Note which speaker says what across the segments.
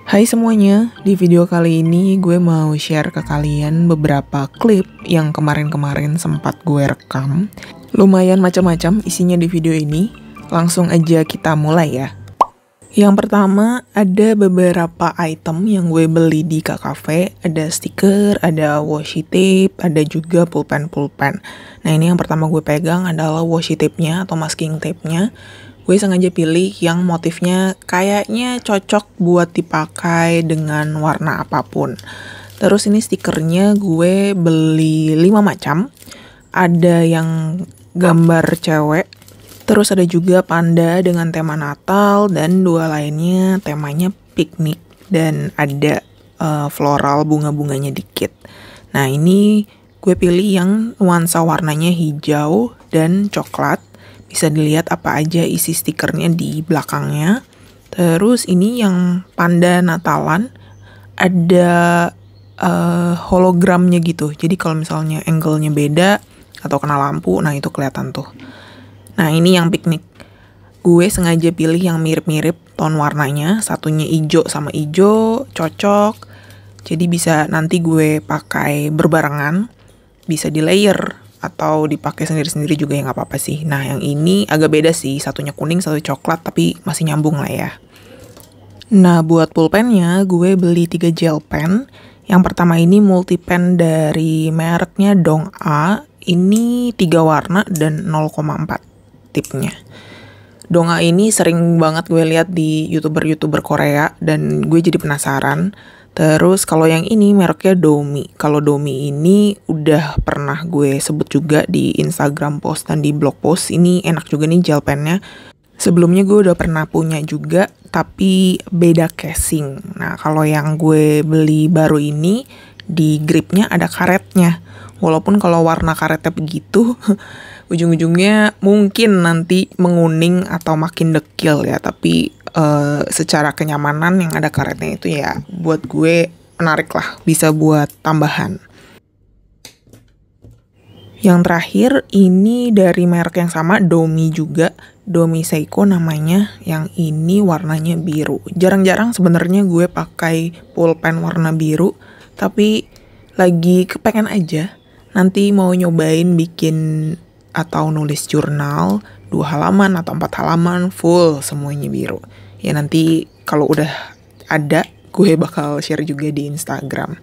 Speaker 1: Hai semuanya, di video kali ini gue mau share ke kalian beberapa klip yang kemarin-kemarin sempat gue rekam. Lumayan macam-macam isinya di video ini, langsung aja kita mulai ya. Yang pertama, ada beberapa item yang gue beli di KKV, ada stiker, ada washi tape, ada juga pulpen-pulpen. Nah ini yang pertama gue pegang adalah washi tape-nya atau masking tape-nya. Gue sengaja pilih yang motifnya kayaknya cocok buat dipakai dengan warna apapun. Terus ini stikernya gue beli 5 macam. Ada yang gambar cewek, terus ada juga panda dengan tema Natal, dan 2 lainnya temanya piknik dan ada floral bunga-bunganya dikit. Nah ini gue pilih yang nuansa warnanya hijau dan coklat. Bisa dilihat apa aja isi stikernya di belakangnya. Terus ini yang panda Natalan, ada hologramnya gitu. Jadi kalau misalnya angle-nya beda atau kena lampu, nah itu kelihatan tuh. Nah ini yang piknik. Gue sengaja pilih yang mirip-mirip tone warnanya. Satunya hijau sama hijau, cocok. Jadi bisa nanti gue pakai berbarengan. Bisa di layer atau dipakai sendiri-sendiri juga ya nggak apa-apa sih. Nah yang ini agak beda sih, satunya kuning, satu coklat, tapi masih nyambung lah ya. Nah buat pulpennya gue beli 3 gel pen. Yang pertama ini multi pen dari mereknya Dong A. Ini 3 warna dan 0,4 tipnya. Dong A ini sering banget gue lihat di youtuber-youtuber Korea dan gue jadi penasaran. Terus kalau yang ini mereknya Domi. Kalau Domi ini udah pernah gue sebut juga di Instagram post dan di blog post. Ini enak juga nih gel pennya. Sebelumnya gue udah pernah punya juga, tapi beda casing. Nah kalau yang gue beli baru ini, di gripnya ada karetnya. Walaupun kalau warna karetnya begitu, ujung-ujungnya mungkin nanti menguning atau makin dekil ya. Tapi secara kenyamanan yang ada karetnya itu ya buat gue menarik lah, bisa buat tambahan. Yang terakhir ini dari merek yang sama, Domi juga, Domi Seiko namanya. Yang ini warnanya biru. Jarang-jarang sebenarnya gue pakai pulpen warna biru, tapi lagi kepengen aja. Nanti mau nyobain bikin atau nulis jurnal 2 halaman atau 4 halaman full semuanya biru. Ya nanti kalau udah ada, gue bakal share juga di Instagram.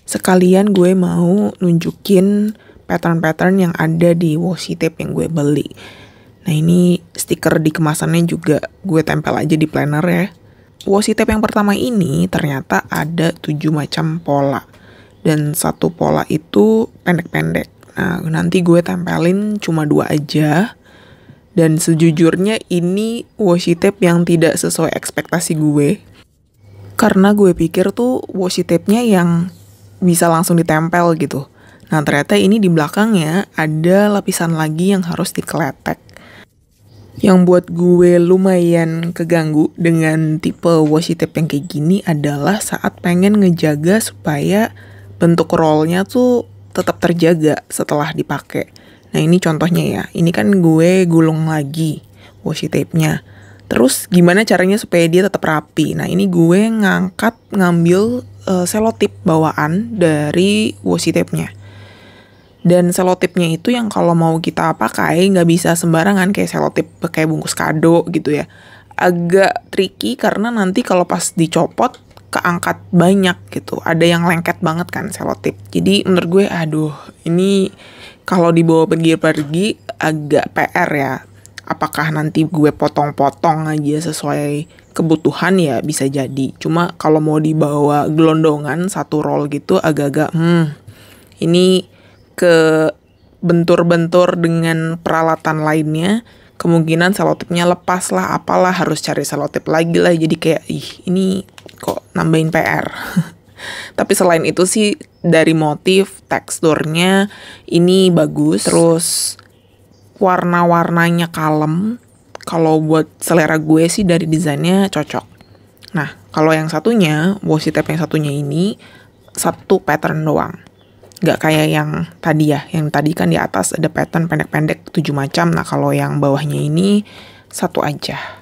Speaker 1: Sekalian gue mau nunjukin pattern-pattern yang ada di washi tape yang gue beli. Nah ini stiker di kemasannya juga gue tempel aja di planner ya. Washi tape yang pertama ini ternyata ada 7 macam pola. Dan 1 pola itu pendek-pendek. Nah nanti gue tempelin cuma 2 aja. Dan sejujurnya ini washi tape yang tidak sesuai ekspektasi gue. Karena gue pikir tuh washi tape-nya yang bisa langsung ditempel gitu. Nah ternyata ini di belakangnya ada lapisan lagi yang harus dikeletek. Yang buat gue lumayan keganggu dengan tipe washi tape yang kayak gini adalah saat pengen ngejaga supaya bentuk rollnya tuh tetap terjaga setelah dipakai. Nah ini contohnya ya, ini kan gue gulung lagi washi tape-nya. Terus gimana caranya supaya dia tetap rapi? Nah ini gue ngambil selotip bawaan dari washi tape-nya. Dan selotipnya itu yang kalau mau kita pakai nggak bisa sembarangan kayak selotip kayak bungkus kado gitu ya. Agak tricky karena nanti kalau pas dicopot keangkat banyak gitu. Ada yang lengket banget kan selotip. Jadi menurut gue aduh ini kalau dibawa pergi-pergi agak PR ya. Apakah nanti gue potong-potong aja sesuai kebutuhan ya bisa jadi. Cuma kalau mau dibawa gelondongan 1 roll gitu agak-agak ini ke bentur-bentur dengan peralatan lainnya. Kemungkinan selotipnya lepas lah, apalah harus cari selotip lagi lah. Jadi kayak ini kok nambahin PR. Tapi selain itu sih dari motif, teksturnya ini bagus. Terus warna-warnanya kalem. Kalau buat selera gue sih dari desainnya cocok. Nah kalau yang satunya, washi tape yang satunya ini 1 pattern doang. Gak kayak yang tadi ya. Yang tadi kan di atas ada pattern pendek-pendek 7 macam. Nah kalau yang bawahnya ini 1 aja.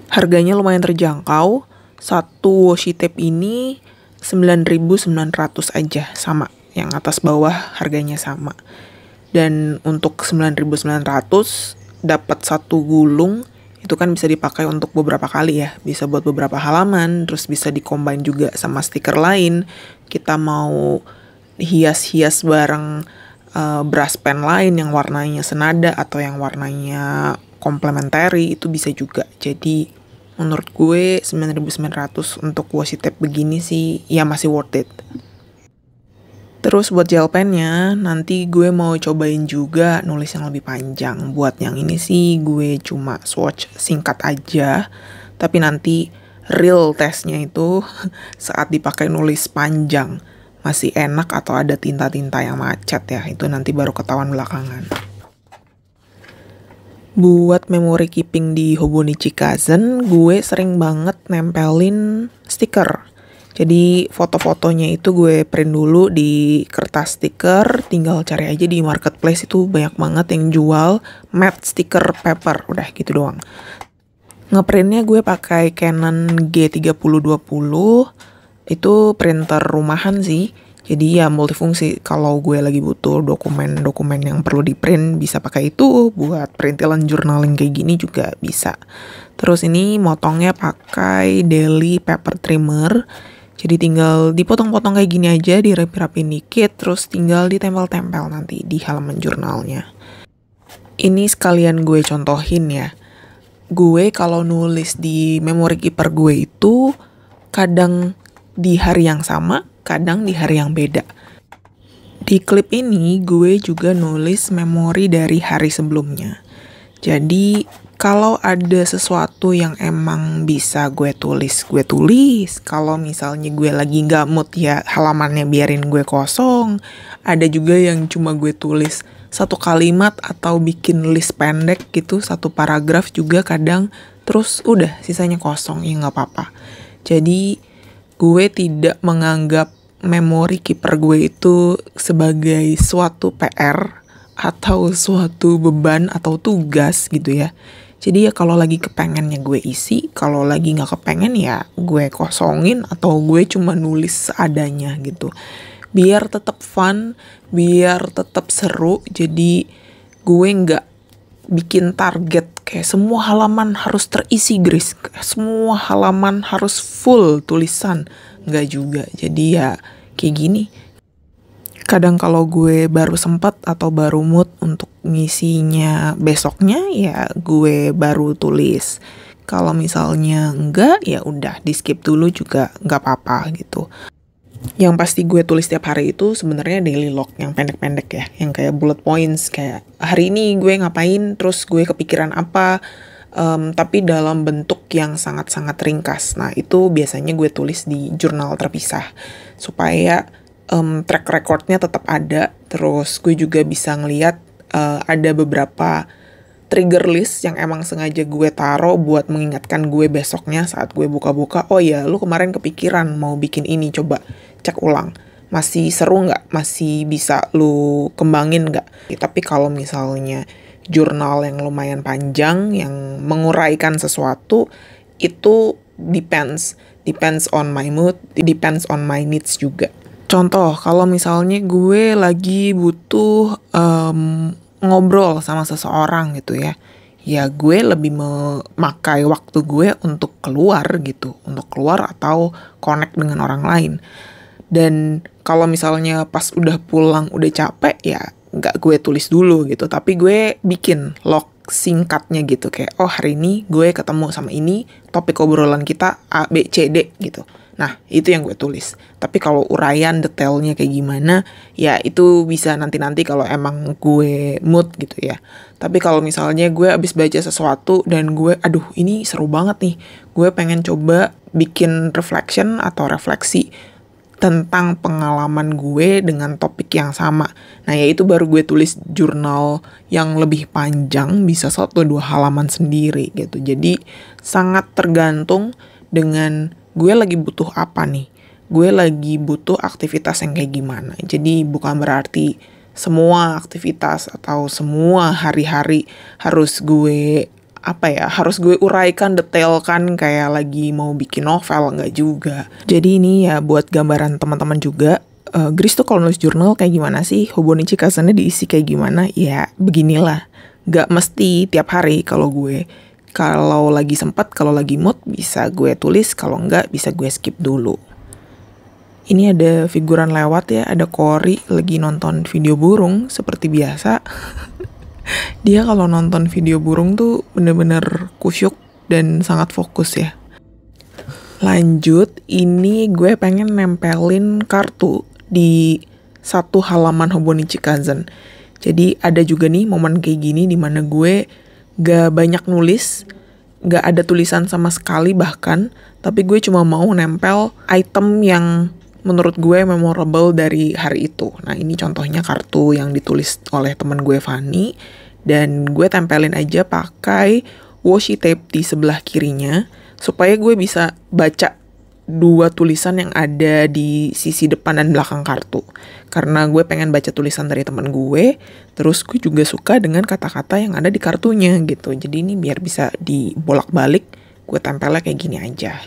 Speaker 1: Harganya lumayan terjangkau. Satu washi tape ini 9.900 aja, sama. Yang atas bawah harganya sama. Dan untuk 9.900 dapat satu gulung, itu kan bisa dipakai untuk beberapa kali ya. Bisa buat beberapa halaman, terus bisa dikombin juga sama stiker lain. Kita mau hias-hias bareng brush pen lain yang warnanya senada atau yang warnanya komplementari, itu bisa juga. Jadi menurut gue 9.900 untuk washi tape begini sih ya masih worth it. Terus buat gel pennya, nanti gue mau cobain juga nulis yang lebih panjang. Buat yang ini sih gue cuma swatch singkat aja. Tapi nanti real testnya itu saat dipakai nulis panjang. Masih enak atau ada tinta-tinta yang macet ya. Itu nanti baru ketahuan belakangan. Buat memory keeping di Hobonichi Kazen, gue sering banget nempelin stiker. Jadi foto-fotonya itu gue print dulu di kertas stiker, tinggal cari aja di marketplace, itu banyak banget yang jual matte sticker paper, udah gitu doang. Ngeprintnya gue pakai Canon G3020, itu printer rumahan sih, jadi ya multifungsi. Kalau gue lagi butuh dokumen-dokumen yang perlu di print, bisa pakai itu. Buat perintilan journaling kayak gini juga bisa. Terus ini motongnya pakai Deli paper trimmer. Jadi tinggal dipotong-potong kayak gini aja, dirapi-rapin dikit, terus tinggal ditempel-tempel nanti di halaman jurnalnya. Ini sekalian gue contohin ya. Gue kalau nulis di memory keeper gue itu kadang di hari yang sama, kadang di hari yang beda. Di klip ini gue juga nulis memori dari hari sebelumnya. Jadi kalau ada sesuatu yang emang bisa gue tulis. Kalau misalnya gue lagi gak mood ya halamannya biarin gue kosong. Ada juga yang cuma gue tulis satu kalimat atau bikin list pendek gitu, satu paragraf juga kadang. Terus udah sisanya kosong, ya gak apa-apa. Jadi gue tidak menganggap memori keeper gue itu sebagai suatu PR atau suatu beban atau tugas gitu ya. Jadi ya kalau lagi kepengennya gue isi, kalau lagi gak kepengen ya gue kosongin atau gue cuma nulis seadanya gitu. Biar tetap fun, biar tetap seru, jadi gue gak bikin target kayak semua halaman harus terisi Grace, semua halaman harus full tulisan, gak juga. Jadi ya kayak gini. Kadang kalau gue baru sempat atau baru mood untuk ngisinya besoknya, ya gue baru tulis. Kalau misalnya enggak, ya udah di skip dulu juga nggak apa-apa gitu. Yang pasti gue tulis tiap hari itu sebenarnya daily log yang pendek-pendek ya, yang kayak bullet points, kayak hari ini gue ngapain, terus gue kepikiran apa, tapi dalam bentuk yang sangat-sangat ringkas. Nah itu biasanya gue tulis di jurnal terpisah supaya track recordnya tetap ada. Terus gue juga bisa ngeliat ada beberapa trigger list yang emang sengaja gue taruh buat mengingatkan gue besoknya saat gue buka-buka, oh ya lu kemarin kepikiran mau bikin ini, coba cek ulang, masih seru nggak, masih bisa lu kembangin nggak. Tapi kalau misalnya jurnal yang lumayan panjang yang menguraikan sesuatu, itu depends on my mood, depends on my needs juga. Contoh, kalau misalnya gue lagi butuh ngobrol sama seseorang gitu ya, ya gue lebih memakai waktu gue untuk keluar gitu, untuk keluar atau connect dengan orang lain. Dan kalau misalnya pas udah pulang udah capek, ya nggak gue tulis dulu gitu, tapi gue bikin log singkatnya gitu, kayak oh hari ini gue ketemu sama ini, topik obrolan kita A, B, C, D gitu. Nah, itu yang gue tulis. Tapi kalau uraian detailnya kayak gimana, ya itu bisa nanti-nanti kalau emang gue mood gitu ya. Tapi kalau misalnya gue abis baca sesuatu dan gue, aduh ini seru banget nih, gue pengen coba bikin reflection atau refleksi tentang pengalaman gue dengan topik yang sama. Nah, ya itu baru gue tulis jurnal yang lebih panjang, bisa 1-2 halaman sendiri gitu. Jadi sangat tergantung dengan gue lagi butuh apa nih. Gue lagi butuh aktivitas yang kayak gimana. Jadi bukan berarti semua aktivitas atau semua hari-hari harus gue harus gue uraikan, detailkan kayak lagi mau bikin novel, nggak juga. Jadi ini ya buat gambaran teman-teman juga. Grace tuh kalau nulis jurnal kayak gimana sih? Hobonichi Kazennya diisi kayak gimana? Ya beginilah. Nggak mesti tiap hari kalau gue. Kalau lagi sempat, kalau lagi mood bisa gue tulis, kalau nggak bisa gue skip dulu. Ini ada figuran lewat ya, ada Cory lagi nonton video burung seperti biasa. Dia kalau nonton video burung tuh bener-bener kusyuk dan sangat fokus ya. Lanjut, ini gue pengen nempelin kartu di satu halaman Hobonichi Kazen. Jadi ada juga nih momen kayak gini dimana gue gak banyak nulis, gak ada tulisan sama sekali bahkan, tapi gue cuma mau nempel item yang menurut gue memorable dari hari itu. Nah ini contohnya kartu yang ditulis oleh teman gue Fanny, dan gue tempelin aja pakai washi tape di sebelah kirinya supaya gue bisa baca dua tulisan yang ada di sisi depan dan belakang kartu. Karena gue pengen baca tulisan dari teman gue, terus gue juga suka dengan kata-kata yang ada di kartunya gitu. Jadi ini biar bisa dibolak-balik, gue tempelnya kayak gini aja.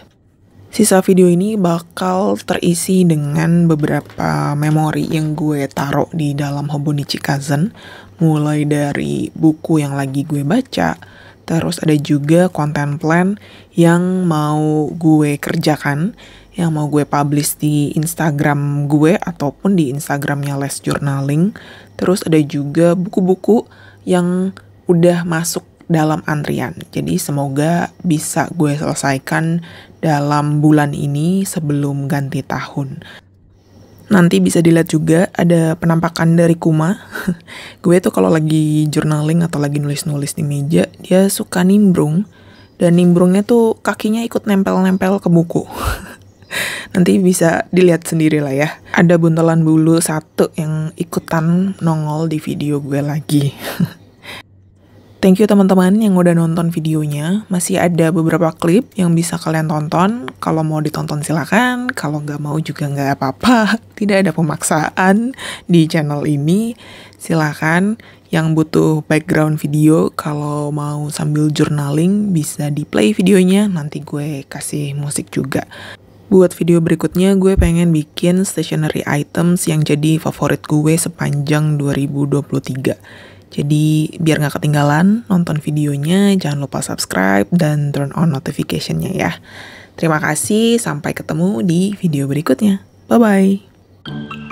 Speaker 1: Sisa video ini bakal terisi dengan beberapa memori yang gue taruh di dalam Hobonichi Kazen. Mulai dari buku yang lagi gue baca, terus ada juga content plan yang mau gue kerjakan, yang mau gue publish di Instagram gue ataupun di Instagramnya Les Journaling. Terus ada juga buku-buku yang udah masuk dalam antrian. Jadi semoga bisa gue selesaikan dalam bulan ini sebelum ganti tahun. Nanti bisa dilihat juga ada penampakan dari Kuma. Gue tuh kalau lagi journaling atau lagi nulis-nulis di meja, dia suka nimbrung. Dan nimbrungnya tuh kakinya ikut nempel-nempel ke buku. Nanti bisa dilihat sendiri lah ya. Ada buntelan bulu satu yang ikutan nongol di video gue lagi. Thank you teman-teman yang udah nonton videonya. Masih ada beberapa klip yang bisa kalian tonton. Kalau mau ditonton silakan, kalau nggak mau juga nggak apa-apa. Tidak ada pemaksaan di channel ini. Silakan yang butuh background video, kalau mau sambil journaling bisa di play videonya. Nanti gue kasih musik juga. Buat video berikutnya gue pengen bikin stationery items yang jadi favorit gue sepanjang 2023. Jadi biar gak ketinggalan nonton videonya, jangan lupa subscribe dan turn on notification-nya ya. Terima kasih, sampai ketemu di video berikutnya. Bye-bye.